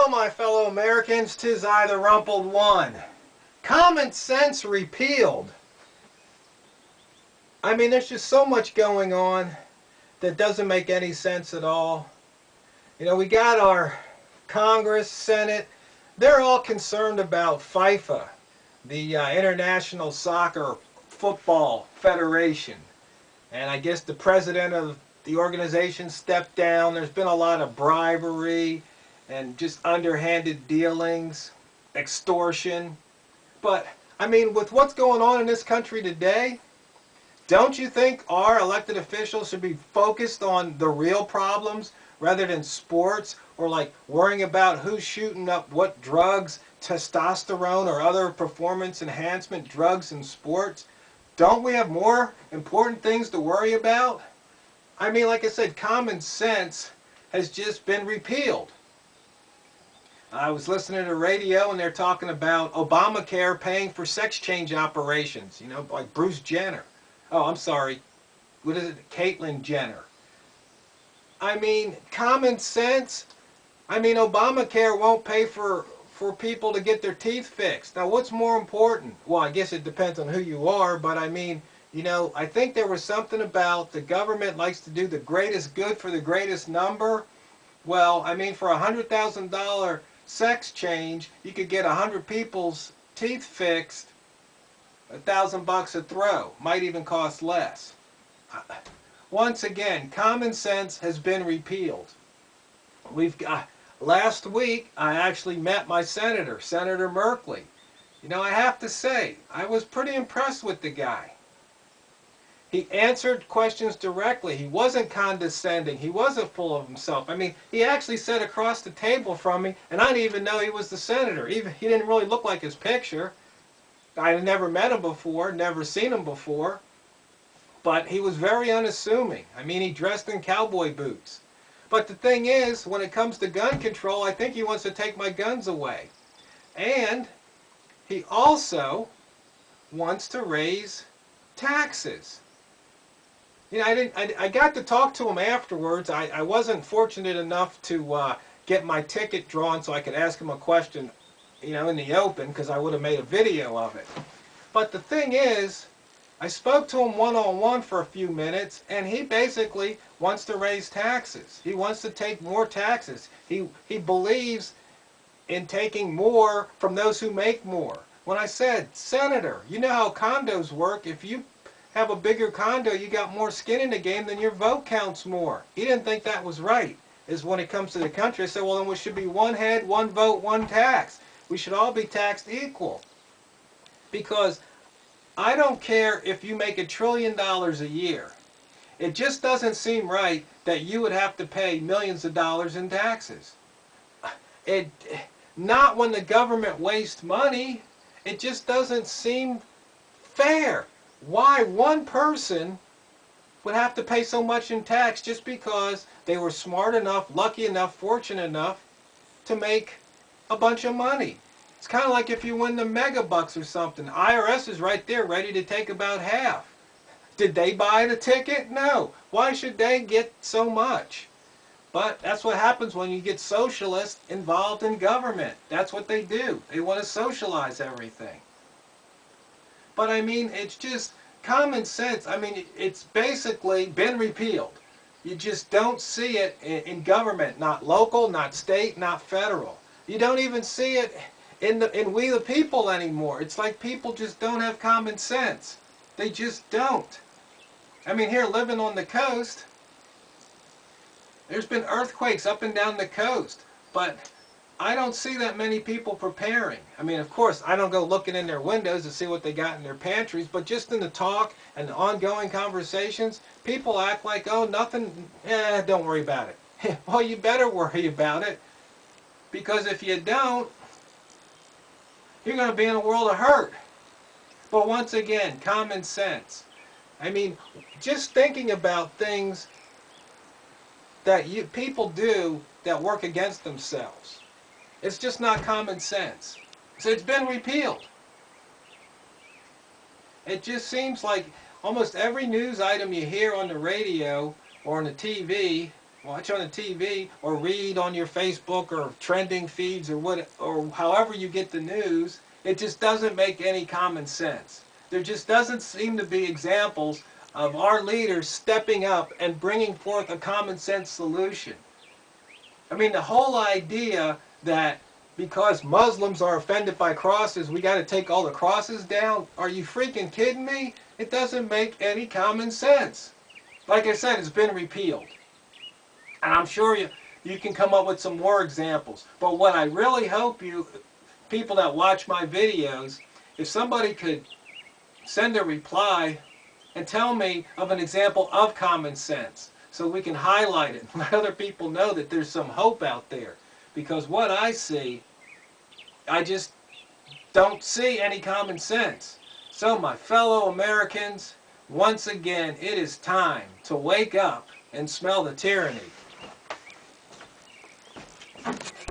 Hello, my fellow Americans. 'Tis I, the Rumpled One. Common sense repealed. I mean, there's just so much going on that doesn't make any sense at all. You know, we got our Congress, Senate. They're all concerned about FIFA, the International Soccer Football Federation. And I guess the president of the organization stepped down. There's been a lot of bribery and just underhanded dealings, extortion. But, I mean, with what's going on in this country today, don't you think our elected officials should be focused on the real problems rather than sports or like worrying about who's shooting up what drugs, testosterone or other performance enhancement drugs in sports? Don't we have more important things to worry about? I mean, like I said, common sense has just been repealed. I was listening to the radio and they're talking about Obamacare paying for sex change operations, you know, like Bruce Jenner. Oh, I'm sorry. What is it? Caitlyn Jenner. I mean, common sense. I mean, Obamacare won't pay for people to get their teeth fixed. Now, what's more important? Well, I guess it depends on who you are, but I mean, you know, I think there was something about the government likes to do the greatest good for the greatest number. Well, I mean, for a $100,000 sex change, you could get 100 people's teeth fixed, $1,000 a throw. Might even cost less. Once again, common sense has been repealed. We've got, last week, I actually met my senator, Senator Merkley. You know, I have to say, I was pretty impressed with the guy. He answered questions directly. He wasn't condescending. He wasn't full of himself. I mean, he actually sat across the table from me, and I didn't even know he was the senator. He didn't really look like his picture. I had never met him before, never seen him before. But he was very unassuming. I mean, he dressed in cowboy boots. But the thing is, when it comes to gun control, I think he wants to take my guns away. And he also wants to raise taxes. You know, I got to talk to him afterwards. I wasn't fortunate enough to get my ticket drawn so I could ask him a question, you know, in the open, because I would have made a video of it. But the thing is, I spoke to him one-on-one for a few minutes, and he basically wants to raise taxes. He wants to take more taxes. He believes in taking more from those who make more. When I said, Senator, you know how condos work. If you have a bigger condo, you got more skin in the game, then your vote counts more. He didn't think that was right, is when it comes to the country. I said, well, then we should be one head, one vote, one tax. We should all be taxed equal. Because I don't care if you make $1 trillion a year. It just doesn't seem right that you would have to pay millions of dollars in taxes. Not when the government wastes money. It just doesn't seem fair. Why one person would have to pay so much in tax just because they were smart enough, lucky enough, fortunate enough to make a bunch of money. It's kind of like if you win the mega bucks or something. IRS is right there ready to take about half. Did they buy the ticket? No. Why should they get so much? But that's what happens when you get socialists involved in government. That's what they do. They want to socialize everything. But I mean, it's just common sense. I mean, it's basically been repealed. You just don't see it in government, not local, not state, not federal. You don't even see it in we the people anymore. It's like people just don't have common sense. They just don't. I mean, here living on the coast, there's been earthquakes up and down the coast, but I don't see that many people preparing. I mean, of course, I don't go looking in their windows to see what they got in their pantries, but just in the talk and the ongoing conversations, people act like, oh, nothing, don't worry about it. Well, you better worry about it, because if you don't, you're going to be in a world of hurt. But once again, common sense. I mean, just thinking about things that people do that work against themselves. It's just not common sense. So it's been repealed. It just seems like almost every news item you hear on the radio or on the TV watch on the TV or read on your Facebook or trending feeds or what, or however you get the news, it just doesn't make any common sense. There just doesn't seem to be examples of our leaders stepping up and bringing forth a common sense solution. I mean, the whole idea that because Muslims are offended by crosses, we got to take all the crosses down. Are you freaking kidding me? It doesn't make any common sense. Like I said, it's been repealed. And I'm sure you can come up with some more examples. But what I really hope you, people that watch my videos, if somebody could send a reply and tell me of an example of common sense so we can highlight it and let other people know that there's some hope out there. Because what I see, I just don't see any common sense. So my fellow Americans, once again, it is time to wake up and smell the tyranny.